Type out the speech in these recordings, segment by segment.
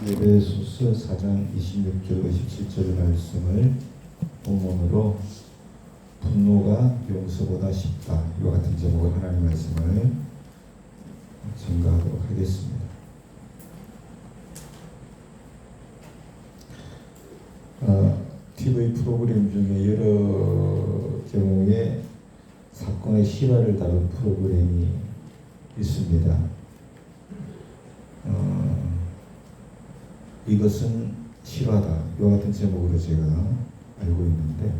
에베소서 4장 26절 27절 말씀을 본문으로 분노가 용서보다 쉽다, 이와 같은 제목의 하나님의 말씀을 증거하도록 하겠습니다. TV 프로그램 중에 여러 경우에 사건의 실화를 다룬 프로그램이 있습니다. 이것은 실화다, 이와 같은 제목으로 제가 알고 있는데,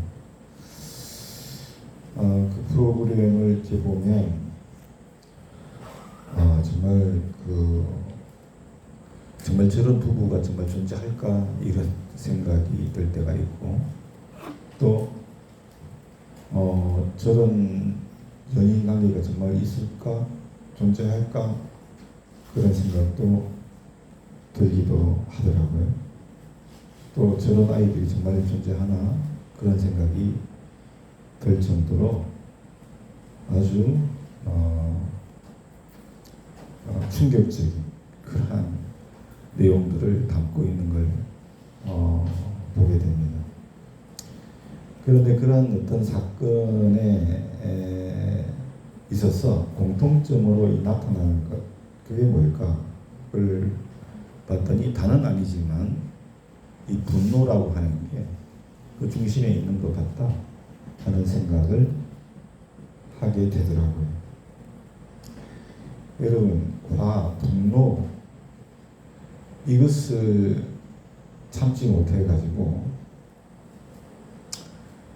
그 프로그램을 이렇게 보면 정말 저런 부부가 정말 존재할까, 이런 생각이 들 때가 있고, 또 저런 연인 관계가 정말 있을까, 존재할까, 그런 생각도 들기도 하더라고요. 또 저런 아이들이 정말 존재하나, 그런 생각이 들 정도로 아주 충격적인 그러한 내용들을 담고 있는 걸 보게 됩니다. 그런데 그런 어떤 사건에 있어서 공통점으로 나타나는 것, 그게 뭘까? 그걸 봤더니 다는 아니지만 이 분노라고 하는 게 그 중심에 있는 것 같다 하는 생각을 하게 되더라고요. 여러분, 분노, 이것을 참지 못해가지고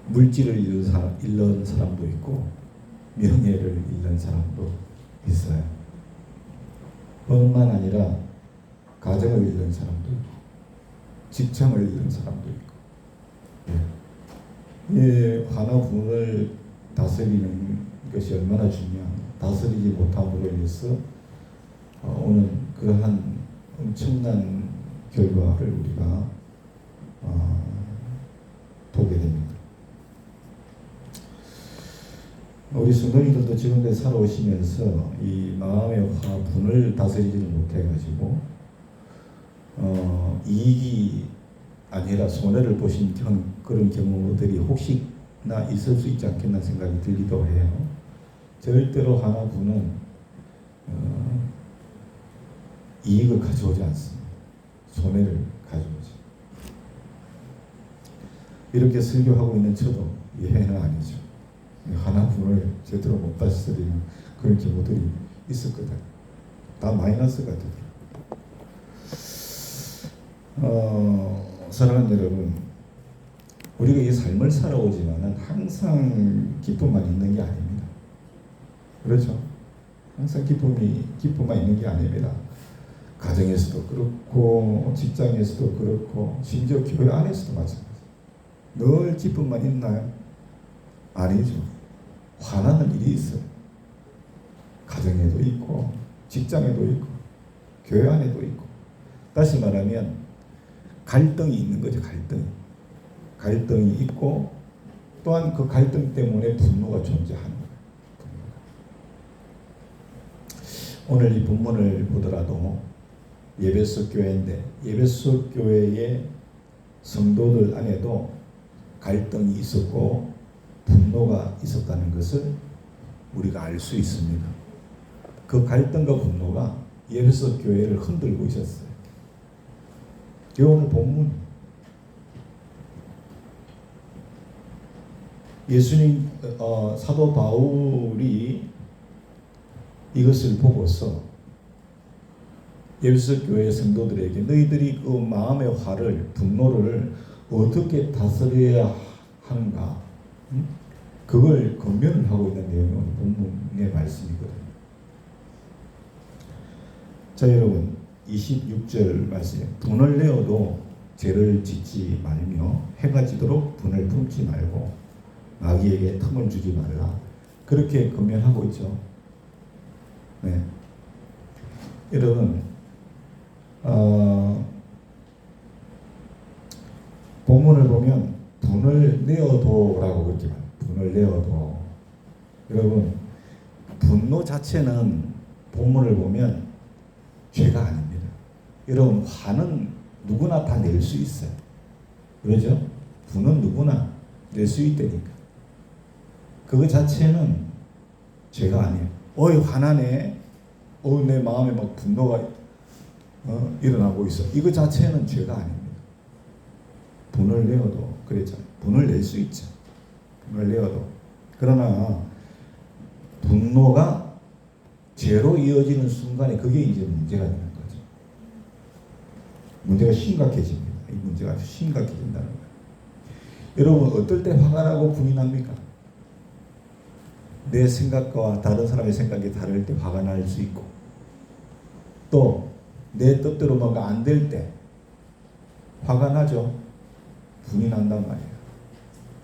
물질을 잃는 사람도 있고 명예를 잃는 사람도 있어요. 뿐만 아니라 가정을 잃는 사람도 있고 직장을 잃는 사람도 있고, 화나 분을 다스리는 것이 얼마나 중요한가. 다스리지 못함으로 인해서 오는 그러한 엄청난 결과를 우리가 보게 됩니다. 우리 성도님들도 지금까지 살아오시면서 이 마음의 분을 다스리지를 못해가지고 이익이 아니라 손해를 보신 그런 경우들이 혹시나 있을 수 있지 않겠나 생각이 들기도 해요. 절대로 화나분은 이익을 가져오지 않습니다. 손해를 가져오지. 이렇게 설교하고 있는 저도 예외는 아니죠. 화나분을 제대로 못 다스리는 그런 경우들이 있을 거다. 다 마이너스가 되더라고요. 사랑하는 여러분, 우리가 이 삶을 살아오지만은 항상 기쁨만 있는 게 아닙니다. 그렇죠? 항상 기쁨만 있는 게 아닙니다. 가정에서도 그렇고 직장에서도 그렇고 심지어 교회 안에서도 마찬가지. 늘 기쁨만 있나요? 아니죠. 화나는 일이 있어요. 가정에도 있고 직장에도 있고 교회 안에도 있고. 다시 말하면 갈등이 있는 거죠. 갈등이 있고 또한 그 갈등 때문에 분노가 존재하는 거예요. 오늘 이 본문을 보더라도 에베소 교회인데 에베소 교회의 성도들 안에도 갈등이 있었고 분노가 있었다는 것을 우리가 알 수 있습니다. 그 갈등과 분노가 에베소 교회를 흔들고 있었어요. 오늘 본문, 예수님 사도 바울이 이것을 보고서 에베소 교회 성도들에게 너희들이 그 마음의 화를, 분노를 어떻게 다스려야 하는가, 그걸 권면을 하고 있는 내용이 오늘 본문의 말씀이거든요. 자, 여러분, 26절 말씀, 분을 내어도 죄를 짓지 말며 해가 지도록 분을 품지 말고 마귀에게 틈을 주지 말라, 그렇게 권면하고 있죠. 네. 여러분, 본문을 보면 분을 내어도라고 그렇게 말해요. 분을 내어도. 여러분, 분노 자체는 본문을 보면 죄가 아닙니다. 여러분, 화는 누구나 다 낼 수 있어요. 그러죠? 분은 누구나 낼 수 있다니까. 그거 자체는 죄가 아니에요. 어이, 화나네. 내 마음에 막 분노가 일어나고 있어. 이거 자체는 죄가 아닙니다. 분을 내어도 그랬잖아요. 분을 낼 수 있죠. 분을 내어도. 그러나 분노가 죄로 이어지는 순간에 그게 이제 문제가 되는 거죠. 문제가 심각해집니다. 이 문제가 아주 심각해진다는 거예요. 여러분, 어떨 때 화가 나고 분이 납니까? 내 생각과 다른 사람의 생각이 다를 때 화가 날 수 있고, 또 내 뜻대로 뭔가 안 될 때 화가 나죠. 분이 난단 말이에요.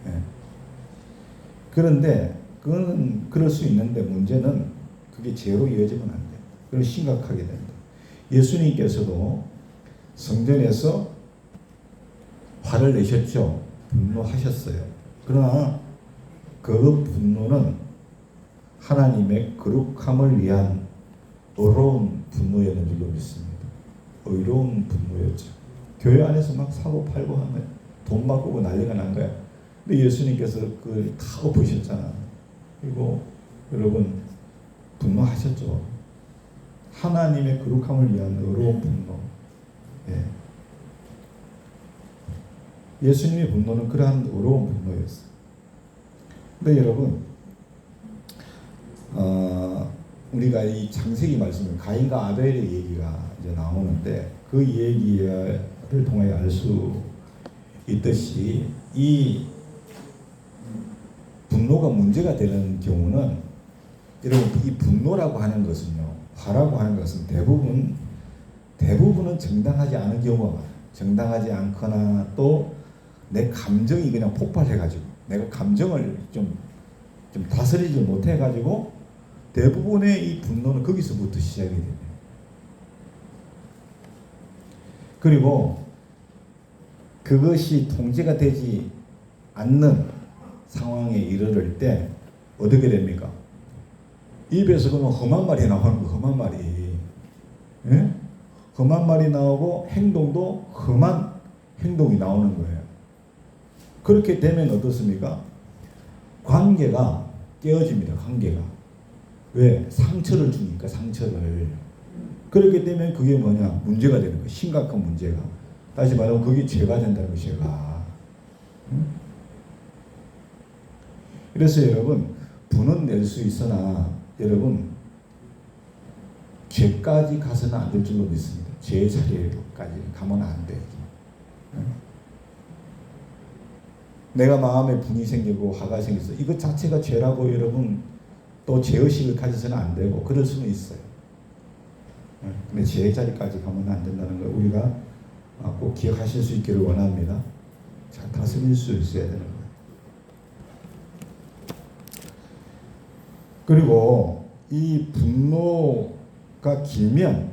예. 그런데 그건 그럴 수 있는데 문제는 그게 죄로 이어지면 안 돼요. 그럼 심각하게 된다. 예수님께서도 성전에서 화를 내셨죠. 분노하셨어요. 그러나 그 분노는 하나님의 거룩함을 위한 의로운 분노였는 줄로 믿습니다. 의로운 분노였죠. 교회 안에서 막 사고 팔고 하면 돈 바꾸고 난리가 난 거야. 근데 예수님께서 그걸 다 엎으셨잖아. 그리고 여러분, 분노하셨죠. 하나님의 거룩함을 위한 의로운 분노. 예. 예수님의 분노는 그러한 의로운 분노였어요. 근데 여러분, 우리가 이 창세기 말씀은 가인과 아벨의 얘기가 이제 나오는데 그 얘기를 통해 알 수 있듯이 이 분노가 문제가 되는 경우는, 여러분, 이 분노라고 하는 것은요, 화라고 하는 것은 대부분은 정당하지 않은 경우가 많아요. 정당하지 않거나 또 내 감정이 그냥 폭발해가지고 내가 감정을 좀 다스리지 못해가지고 대부분의 이 분노는 거기서부터 시작이 됩니다. 그리고 그것이 통제가 되지 않는 상황에 이르를 때 어떻게 됩니까? 입에서 그러면 험한 말이 나오는 거, 험한 말이. 예? 험한 말이 나오고 행동도 험한 행동이 나오는 거예요. 그렇게 되면 어떻습니까? 관계가 깨어집니다. 관계가. 왜? 상처를 주니까, 상처를. 그렇게 되면 그게 뭐냐? 문제가 되는 거예요. 심각한 문제가. 다시 말하면 그게 죄가 된다는 거예요. 죄가. 응? 그래서 여러분, 분은 낼 수 있으나 여러분, 죄까지 가서는 안 될 줄로 믿습니다. 죄의 자리까지 가면 안 돼요. 응? 내가 마음에 분이 생기고 화가 생겼어. 이것 자체가 죄라고 여러분 또 죄의식을 가져서는 안 되고 그럴 수는 있어요. 근데 죄의 자리까지 가면 안 된다는 걸 우리가 꼭 기억하실 수 있기를 원합니다. 잘 다스릴 수 있어야 되는 거예요. 그리고 이 분노가 길어지면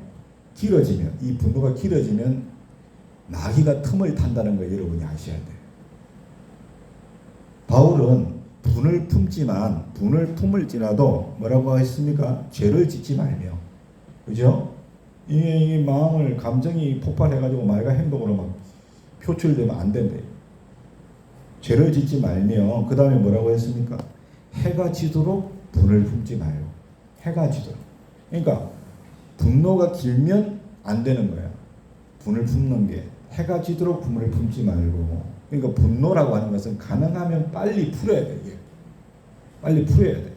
이 분노가 길어지면 나귀가 틈을 탄다는 걸 여러분이 아셔야 돼요. 바울은 분을 품을지라도 뭐라고 했습니까? 죄를 짓지 말며, 그죠? 이 마음을, 감정이 폭발해가지고 말과 행동으로 막 표출되면 안 된대요. 죄를 짓지 말며, 그 다음에 뭐라고 했습니까? 해가 지도록 분을 품지 마요. 해가 지도록. 그러니까 분노가 길면 안 되는 거야. 분을 품는 게. 해가 지도록 분을 품지 말고. 그러니까 분노라고 하는 것은 가능하면 빨리 풀어야 돼. 이게. 빨리 풀어야 돼.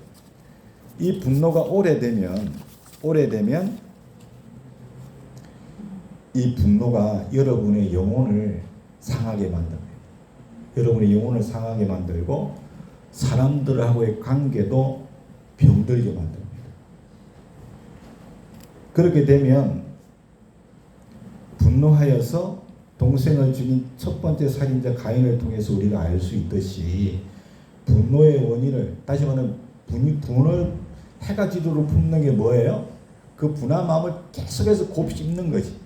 이 분노가 오래되면 이 분노가 여러분의 영혼을 상하게 만듭니다. 여러분의 영혼을 상하게 만들고 사람들하고의 관계도 병들게 만듭니다. 그렇게 되면 분노하여서 동생을 죽인 첫 번째 살인자 가인을 통해서 우리가 알 수 있듯이 분노의 원인을, 다시 말하면 분을 해가 지도록 품는 게 뭐예요? 그 분한 마음을 계속해서 곱씹는 거지.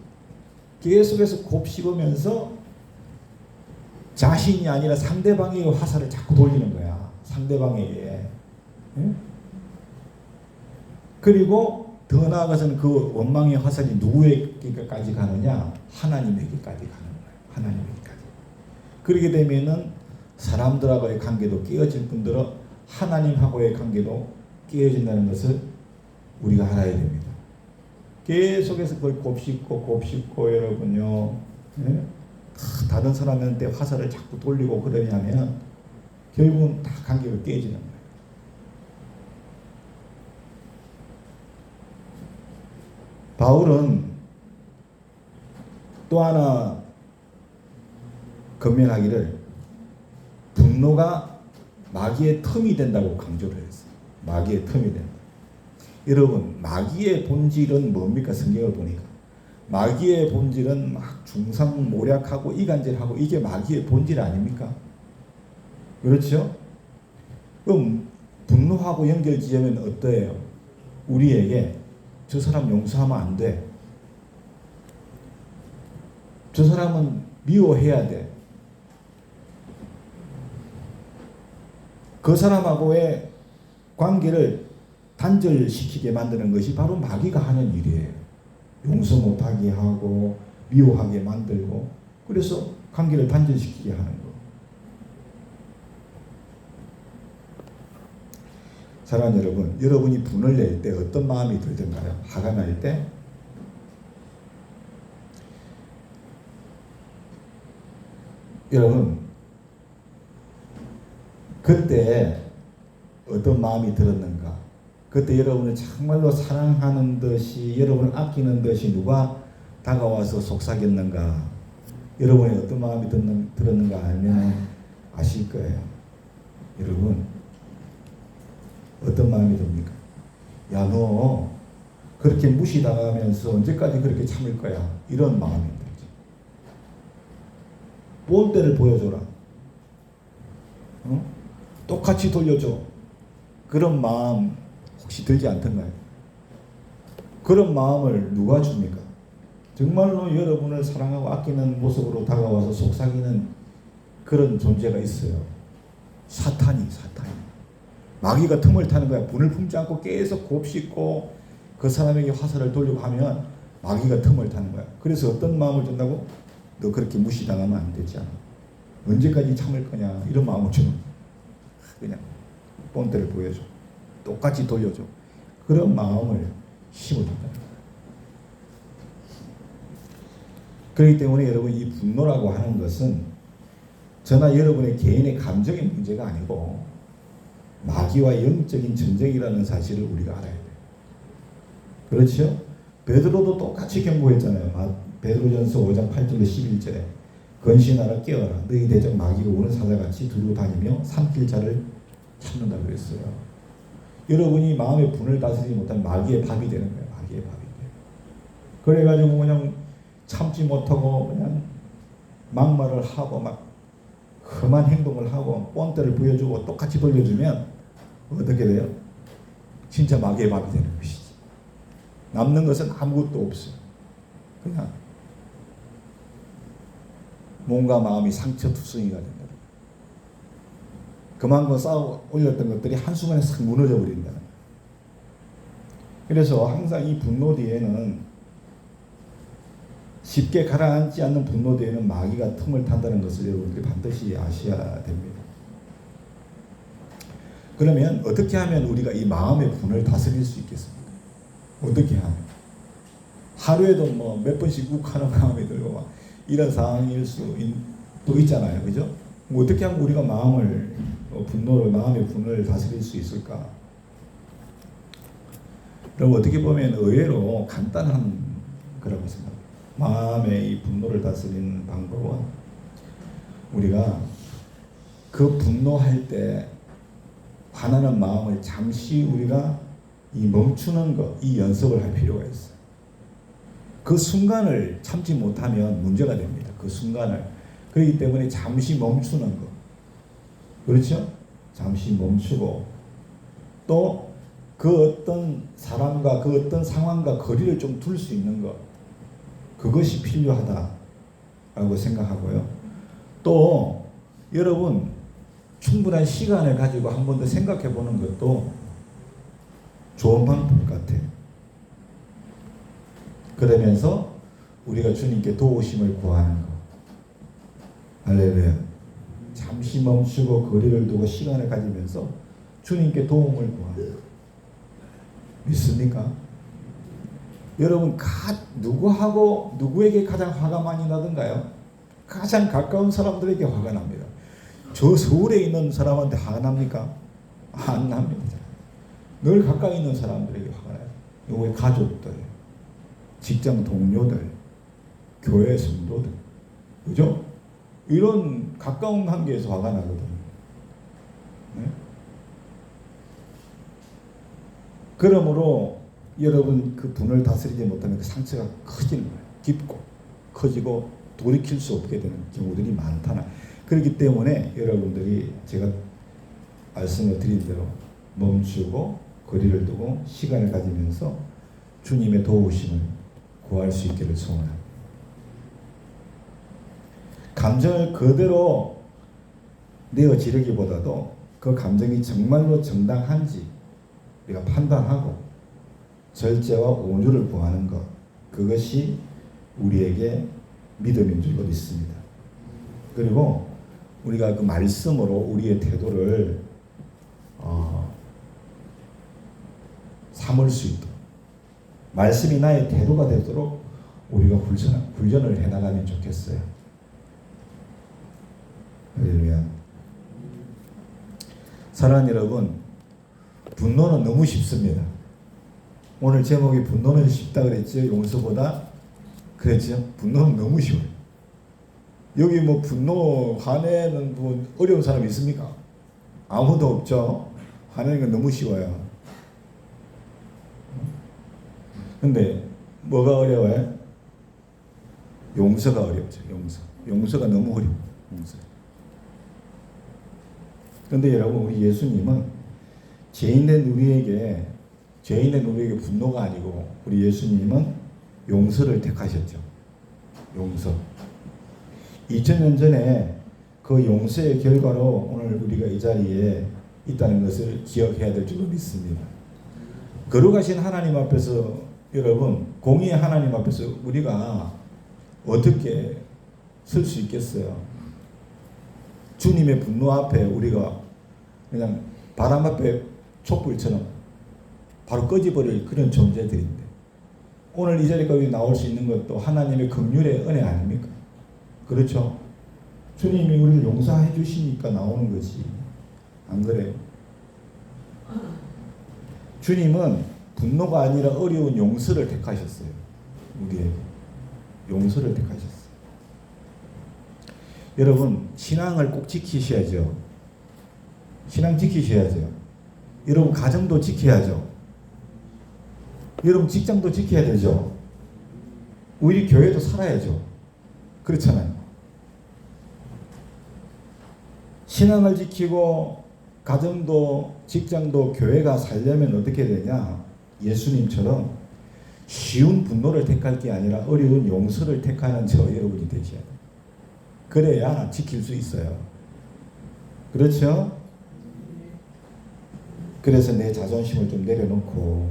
계속해서 곱씹으면서 자신이 아니라 상대방에게 화살을 자꾸 돌리는 거야. 상대방에게. 응? 그리고 더 나아가서는 그 원망의 화살이 누구에게까지 가느냐? 하나님에게까지 가는 거예요. 하나님에게까지. 그렇게 되면은 사람들하고의 관계도 깨어질 뿐더러 하나님하고의 관계도 깨어진다는 것을 우리가 알아야 됩니다. 계속해서 그걸 곱씹고 여러분요. 네? 다른 사람한테 화살을 자꾸 돌리고 그러냐면 결국은 다 관계가 깨지는 거예요. 바울은 또 하나 건면하기를 분노가 마귀의 틈이 된다고 강조를 했어요. 마귀의 틈이 된다. 여러분, 마귀의 본질은 뭡니까? 성경을 보니까 마귀의 본질은 막 중상모략하고 이간질하고 이게 마귀의 본질 아닙니까? 그렇죠? 그럼 분노하고 연결지으면 어때요? 우리에게 저 사람 용서하면 안 돼. 저 사람은 미워해야 돼. 그 사람하고의 관계를 단절시키게 만드는 것이 바로 마귀가 하는 일이에요. 용서 못하게 하고 미워하게 만들고 그래서 관계를 단절시키게 하는 거. 사랑하는 여러분, 여러분이 분을 낼 때 어떤 마음이 들던가요? 화가 날 때? 여러분, 그때 어떤 마음이 들었는가? 그때 여러분을 정말로 사랑하는 듯이, 여러분을 아끼는 듯이 누가 다가와서 속삭였는가? 여러분이 어떤 마음이 들었는가 알면 아실 거예요. 여러분, 어떤 마음이 듭니까? 야, 너 그렇게 무시당하면서 언제까지 그렇게 참을 거야? 이런 마음이 들죠. 본때를 보여줘라. 똑같이 돌려줘. 그런 마음 혹시 들지 않던가요? 그런 마음을 누가 줍니까? 정말로 여러분을 사랑하고 아끼는 모습으로 다가와서 속삭이는 그런 존재가 있어요. 사탄이. 마귀가 틈을 타는 거야. 분을 품지 않고 계속 곱씹고 그 사람에게 화살을 돌리고 하면 마귀가 틈을 타는 거야. 그래서 어떤 마음을 준다고? 너 그렇게 무시당하면 안 되지 않아. 언제까지 참을 거냐. 이런 마음을 주는 거야. 그냥 본때를 보여줘. 똑같이 돌려줘. 그런 마음을 심어준다. 그렇기 때문에 여러분, 이 분노라고 하는 것은 저나 여러분의 개인의 감정의 문제가 아니고 마귀와 영적인 전쟁이라는 사실을 우리가 알아야 돼요. 그렇죠? 베드로도 똑같이 경고했잖아요. 베드로전서 5장 8절로 11절에 건신하라 깨어라. 너희 대적 마귀가 우는 사자같이 두루 다니며 삼킬 자를 찾는다 그랬어요. 여러분이 마음의 분을 다스리지 못하면 마귀의 밥이 되는 거예요. 마귀의 밥이 돼요. 그래가지고 그냥 참지 못하고 그냥 막말을 하고 막 험한 행동을 하고 본때를 보여주고 똑같이 돌려주면 어떻게 돼요? 진짜 마귀의 밥이 되는 것이지. 남는 것은 아무것도 없어요. 그냥 몸과 마음이 상처투성이가 된다. 그만큼 쌓아 올렸던 것들이 한순간에 싹 무너져 버린다. 그래서 항상 이 분노 뒤에는, 쉽게 가라앉지 않는 분노 뒤에는 마귀가 틈을 탄다는 것을 여러분들이 반드시 아셔야 됩니다. 그러면 어떻게 하면 우리가 이 마음의 분을 다스릴 수 있겠습니까? 어떻게 하면? 하루에도 뭐 몇 번씩 욱하는 마음이 들고 막 이런 상황일 수도 있잖아요. 그죠? 뭐 어떻게 하면 우리가 마음의 분을 다스릴 수 있을까? 그럼 어떻게 보면 의외로 간단한 거라고 생각합니다. 마음의 이 분노를 다스리는 방법은 우리가 그 분노할 때 화나는 마음을 잠시 우리가 이 멈추는 것, 이 연습을 할 필요가 있어요. 그 순간을 참지 못하면 문제가 됩니다. 그 순간을. 그렇기 때문에 잠시 멈추는 것. 그렇죠? 잠시 멈추고 또 그 어떤 사람과 그 어떤 상황과 거리를 좀 둘 수 있는 것. 그것이 필요하다라고 생각하고요. 또 여러분 충분한 시간을 가지고 한 번 더 생각해 보는 것도 좋은 방법 같아요. 그러면서 우리가 주님께 도우심을 구하는 것. 할렐루야. 잠시 멈추고 거리를 두고 시간을 가지면서 주님께 도움을 구하는 것. 믿습니까? 여러분 누구에게 가장 화가 많이 나던가요? 가장 가까운 사람들에게 화가 납니다. 저 서울에 있는 사람한테 화가 납니까? 안 납니다. 늘 가까이 있는 사람들에게 화가 나요. 누구의 가족들, 직장 동료들, 교회 성도들, 그죠? 이런 가까운 관계에서 화가 나거든요. 네? 그러므로 여러분 그 분을 다스리지 못하면 그 상처가 커지는 거예요. 깊고 커지고 돌이킬 수 없게 되는 경우들이 많다나. 그렇기 때문에 여러분들이 제가 말씀을 드린 대로 멈추고 거리를 두고 시간을 가지면서 주님의 도우심을 구할 수 있기를 소원합니다. 감정을 그대로 내어 지르기보다도 그 감정이 정말로 정당한지 우리가 판단하고 절제와 온유를 구하는 것, 그것이 우리에게 믿음인 줄로 믿습니다. 그리고 우리가 그 말씀으로 우리의 태도를 삼을 수 있도록, 말씀이 나의 태도가 되도록 우리가 훈련을 해나가면 좋겠어요. 할렐루야. 사랑하는 여러분, 분노는 너무 쉽습니다. 오늘 제목이 분노는 쉽다 그랬죠? 용서보다. 그랬죠? 분노는 너무 쉬워요. 여기 뭐 분노, 화내는 뭐 어려운 사람 있습니까? 아무도 없죠? 화내는 건 너무 쉬워요. 근데 뭐가 어려워요? 용서가 어렵죠. 용서가 너무 어려워요. 용서. 그런데 여러분, 우리 예수님은 죄인된 우리에게 분노가 아니고 우리 예수님은 용서를 택하셨죠. 용서. 2000년 전에 그 용서의 결과로 오늘 우리가 이 자리에 있다는 것을 기억해야 될 줄로 믿습니다. 거룩하신 하나님 앞에서, 여러분, 공의의 하나님 앞에서 우리가 어떻게 설 수 있겠어요? 주님의 분노 앞에 우리가 그냥 바람 앞에 촛불처럼 바로 꺼져버릴 그런 존재들인데, 오늘 이 자리까지 나올 수 있는 것도 하나님의 긍휼의 은혜 아닙니까? 그렇죠? 주님이 우리를 용서해 주시니까 나오는 거지. 안 그래요? 주님은 분노가 아니라 어려운 용서를 택하셨어요. 우리에게 용서를 택하셨어요. 여러분, 신앙을 꼭 지키셔야죠. 신앙 지키셔야죠. 여러분, 가정도 지켜야죠. 여러분, 직장도 지켜야 되죠. 우리 교회도 살아야죠. 그렇잖아요. 신앙을 지키고 가정도 직장도 교회가 살려면 어떻게 되냐? 예수님처럼 쉬운 분노를 택할 게 아니라 어려운 용서를 택하는 저 여러분이 되셔야 돼요. 그래야 지킬 수 있어요. 그렇죠? 그래서 내 자존심을 좀 내려놓고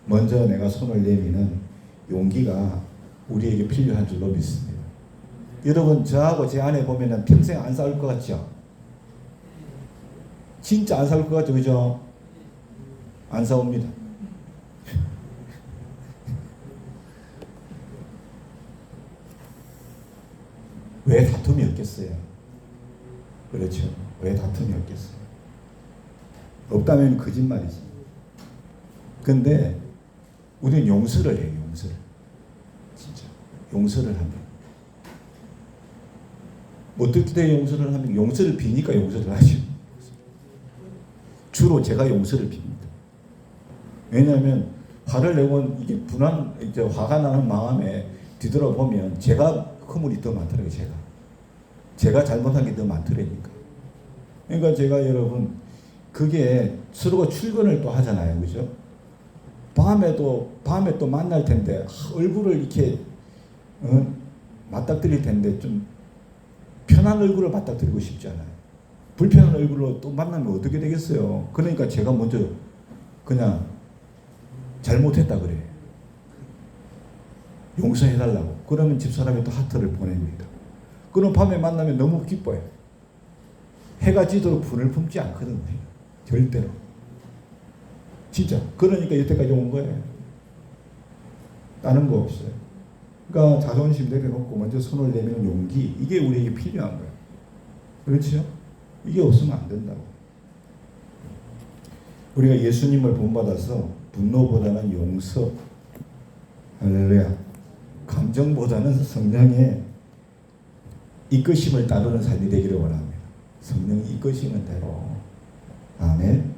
먼저 내가 손을 내미는 용기가 우리에게 필요한 줄로 믿습니다. 여러분, 저하고 제 아내 보면은 평생 안 싸울 것 같죠? 진짜 안 싸울 것 같죠? 그죠? 안 싸웁니다. 왜 다툼이 없겠어요? 그렇죠. 왜 다툼이 없겠어요? 없다면 거짓말이지. 근데 우리는 용서를 해요. 용서를. 진짜 용서를 합니다. 어떻게 용서를 하면, 용서를 비니까 용서를 하죠. 주로 제가 용서를 빕니다. 왜냐하면 화를 내고 이게 이제 화가 나는 마음에 뒤돌아보면 제가 허물이 더 많더라고요. 제가 잘못한 게 더 많더라니까. 그러니까 제가, 여러분, 그게 서로가 출근을 또 하잖아요. 그죠? 밤에 또 만날 텐데 얼굴을 이렇게 맞닥뜨릴 텐데 좀 편한 얼굴을 맞닥뜨리고 싶지 않아요. 불편한 얼굴로 또 만나면 어떻게 되겠어요? 그러니까 제가 먼저 그냥 잘못했다 그래. 용서해달라고. 그러면 집사람이 또 하트를 보냅니다. 그럼 밤에 만나면 너무 기뻐요. 해가 지도록 분을 품지 않거든요. 절대로. 진짜. 그러니까 여태까지 온 거예요. 다른 거 없어요. 그러니까 자존심 내려놓고 먼저 손을 내미는 용기, 이게 우리에게 필요한 거예요. 그렇죠? 이게 없으면 안 된다고. 우리가 예수님을 본받아서 분노보다는 용서, 할렐루야, 감정보다는 성령의 이끄심을 따르는 삶이 되기를 원합니다. 성령이 이끄시는 대로. 아멘.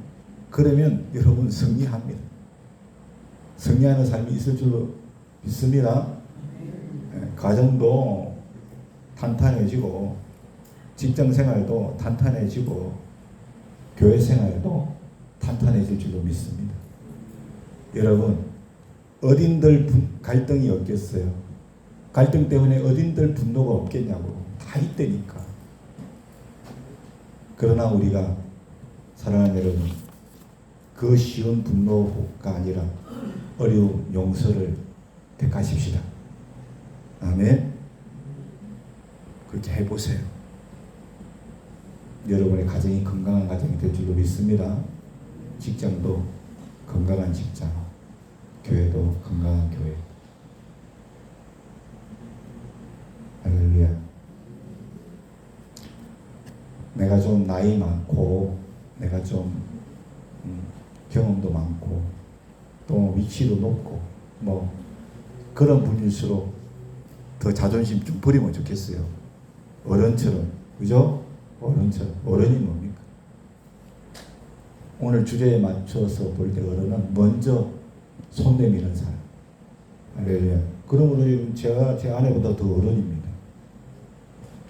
그러면 여러분 승리합니다. 승리하는 삶이 있을 줄로 믿습니다. 가정도 탄탄해지고, 직장 생활도 탄탄해지고, 교회 생활도 탄탄해질 줄로 믿습니다. 여러분, 어딘들 갈등이 없겠어요? 갈등 때문에 어딘들 분노가 없겠냐고. 다 있다니까. 그러나 우리가 사랑하는 여러분, 그 쉬운 분노가 아니라 어려운 용서를 택하십시다. 아멘. 그렇게 해보세요. 여러분의 가정이 건강한 가정이 될 줄로 믿습니다. 직장도 건강한 직장, 교회도 건강한 교회. 할렐루야. 내가 좀 나이 많고, 내가 좀 경험도 많고, 또 위치도 높고, 뭐 그런 분일수록 더 자존심 좀 버리면 좋겠어요. 어른처럼, 그죠? 어른처럼. 어른이 뭡니까? 오늘 주제에 맞춰서 볼 때 어른은 먼저 손 내미는 사람. 할렐루야. 그러므로 제가 제 아내보다 더 어른입니다.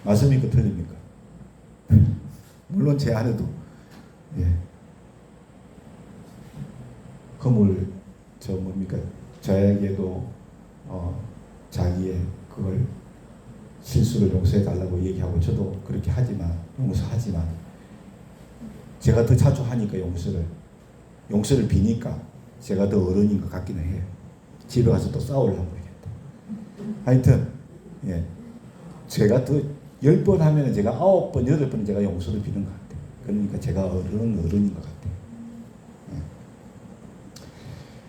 맞습니까? 틀립니까? 물론 제 아내도 허물 저에게도 자기의 그걸 실수를 용서해 달라고 얘기하고, 저도 그렇게 하지만, 용서하지만 제가 더 자주 하니까 용서를 비니까 제가 더 어른인 것 같기는 해요. 집에 가서 또 싸우려고 그러겠다. 하여튼 제가 더 10번 하면 제가 9번, 8번 제가 용서를 비는 것 같아요. 그러니까 제가 어른인 것 같아요.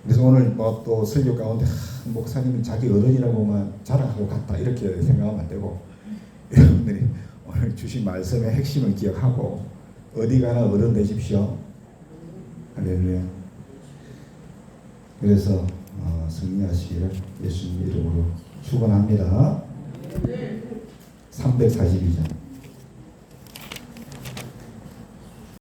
그래서 오늘 뭐 또 설교 가운데 목사님이 자기 어른이라고만 자랑하고 갔다, 이렇게 생각하면 안 되고, 여러분들이 오늘 주신 말씀의 핵심을 기억하고 어디 가나 어른 되십시오. 할렐루야. 그래서 승리하시기를 예수님 이름으로 축원합니다. 342장.